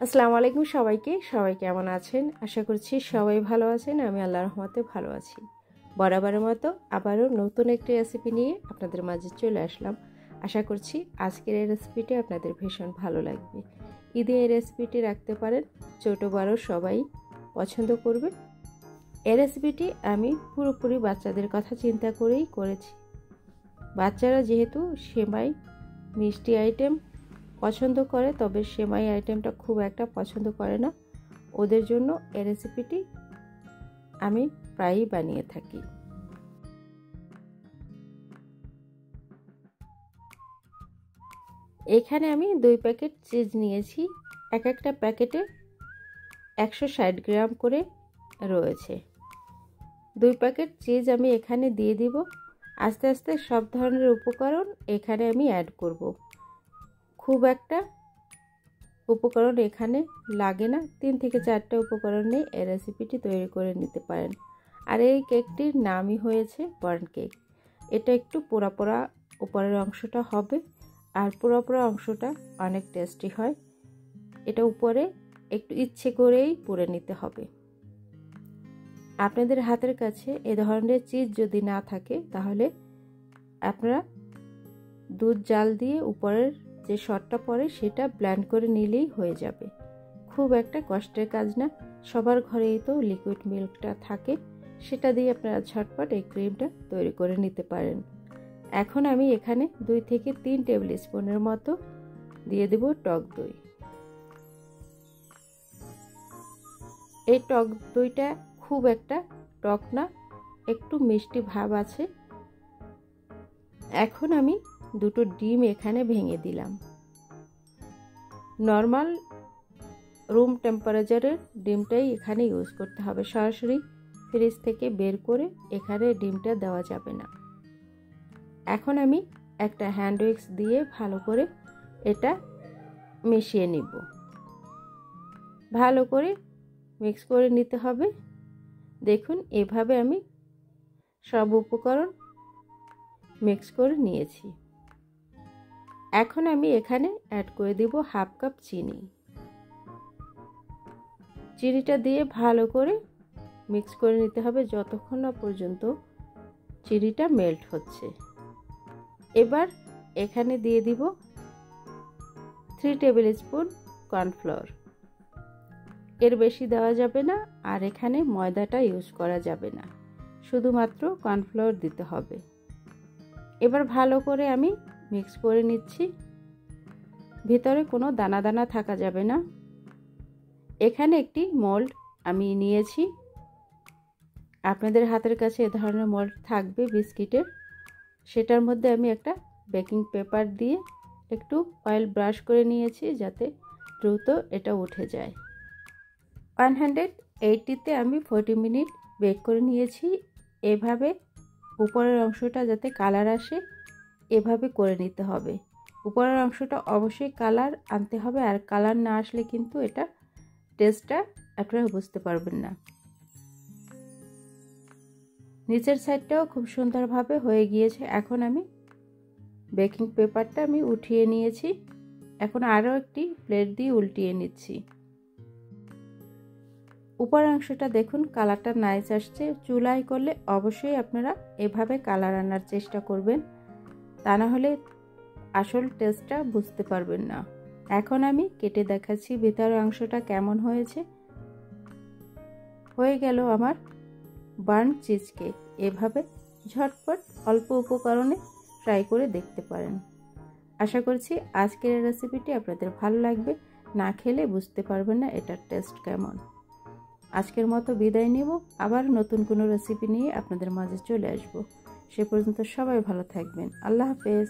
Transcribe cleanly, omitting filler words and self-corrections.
আসসালামু আলাইকুম সবাই কেমন আছেন? আশা করছি সবাই ভালো আছেন। আমি আল্লাহর রহমতে ভালো আছি। বরাবরের মতো আবারও নতুন একটি রেসিপি নিয়ে আপনাদের মাঝে চলে আসলাম। আশা করছি আজকের এই রেসিপিটি আপনাদের ভীষণ ভালো লাগবে। ঈদে এই রেসিপিটি রাখতে পারেন, ছোট বড় সবাই পছন্দ করবে। এই রেসিপিটি আমি পুরোপুরি বাচ্চাদের কথা চিন্তা করেই করেছি। বাচ্চারা যেহেতু সেমাই মিষ্টি আইটেম পছন্দ করে, তবে সেমাই আইটেমটা খুব একটা পছন্দ করে না। ওদের জন্য এই রেসিপিটি আমি প্রায়ই বানিয়ে থাকি। এখানে আমি 2 প্যাকেট চিজ নিয়েছি। একটা প্যাকেটে 160 গ্রাম করে রয়েছে। 2 প্যাকেট চিজ আমি এখানে দিয়ে দিব। আস্তে আস্তে সব ধরনের উপকরণ এখানে আমি অ্যাড করব। খুব একটা উপকরণ এখানে লাগে না, 3 থেকে 4টা উপকরণ নিয়ে এই রেসিপিটি তৈরি করে নিতে পারেন। আর এই কেকটির নামই হয়েছে বার্ন কেক। এটা একটু পোড়া পোড়া উপরের অংশটা হবে, আর পোড়া পোড়া অংশটা অনেক টেস্টি হয়। এটা উপরে একটু ইচ্ছে করেই পুড়ে নিতে হবে। আপনাদের হাতের কাছে এ ধরনের চিজ যদি না থাকে, তাহলে আপনারা দুধ জাল দিয়ে উপরের যে শটটা পড়ে সেটা ব্লেন্ড করে নিলেই হয়ে যাবে। খুব একটা কষ্টের কাজ না, সবার ঘরেই তো লিকুইড মিল্কটা থাকে, সেটা দিয়ে আপনারা ঝটপট এই ক্রিমটা তৈরি করে নিতে পারেন। এখন আমি এখানে 2 থেকে 3 টেবিল স্পুনের মতো দিয়ে দেব টক দই। এই টক দইটা খুব একটা টক না, একটু মিষ্টি ভাব আছে। এখন আমি 2টো ডিম এখানে ভেঙে দিলাম। নর্মাল রুম টেম্পারেচারের ডিমটাই এখানে ইউজ করতে হবে, সরাসরি ফ্রিজ থেকে বের করে এখানে ডিমটা দেওয়া যাবে না। এখন আমি একটা হ্যান্ড উইক্স দিয়ে ভালো করে এটা মিশিয়ে নিব। ভালো করে মিক্স করে নিতে হবে। দেখুন, এভাবে আমি সব উপকরণ মিক্স করে নিয়েছি। এখন আমি এখানে অ্যাড করে দিব হাফ কাপ চিনি। চিনিটা দিয়ে ভালো করে মিক্স করে নিতে হবে যতক্ষণ না পর্যন্ত চিনিটা মেল্ট হচ্ছে। এবার এখানে দিয়ে দিব 3 টেবিল স্পুন কর্নফ্লাওয়ার। এর বেশি দেওয়া যাবে না, আর এখানে ময়দাটা ইউজ করা যাবে না, শুধুমাত্র কর্নফ্লাওয়ার দিতে হবে। এবার ভালো করে আমি মিক্স করে নিচ্ছি। ভিতরে কোনো দানা দানা থাকা যাবে না। এখানে একটি মোল্ড আমি নিয়েছি। আপনাদের হাতের কাছে এ ধরনের মোল্ড থাকবে বিস্কিটের। সেটার মধ্যে আমি একটা বেকিং পেপার দিয়ে একটু অয়েল ব্রাশ করে নিয়েছি, যাতে দ্রুত এটা উঠে যায়। 180-তে আমি 40 মিনিট বেক করে নিয়েছি। এভাবে উপরের অংশটা যাতে কালার আসে, এভাবে করে নিতে হবে। উপরের অংশটা অবশ্যই কালার আনতে হবে, আর কালার না আসলে কিন্তু এটা টেস্টটা আপনারা বুঝতে পারবেন না। নিচের সাইডটাও খুব সুন্দরভাবে হয়ে গিয়েছে। এখন আমি বেকিং পেপারটা আমি উঠিয়ে নিয়েছি। এখন আরও একটি প্লেট দিয়ে উল্টিয়ে নিচ্ছি। উপরের অংশটা দেখুন কালারটা নাইস আসছে। চুলায় করলে অবশ্যই আপনারা এভাবে কালার আনার চেষ্টা করবেন, তা না হলে আসল টেস্টটা বুঝতে পারবেন না। এখন আমি কেটে দেখাচ্ছি ভিতরের অংশটা কেমন হয়েছে। হয়ে গেল আমার বার্ন চিজ কেক। এভাবে ঝটপট অল্প উপকরণে ট্রাই করে দেখতে পারেন। আশা করছি আজকের এই রেসিপিটি আপনাদের ভালো লাগবে। না খেলে বুঝতে পারবেন না এটার টেস্ট কেমন। আজকের মতো বিদায় নেব, আবার নতুন কোনো রেসিপি নিয়ে আপনাদের মাঝে চলে আসব। সে পর্যন্ত সবাই ভালো থাকবেন। আল্লাহ হাফেজ।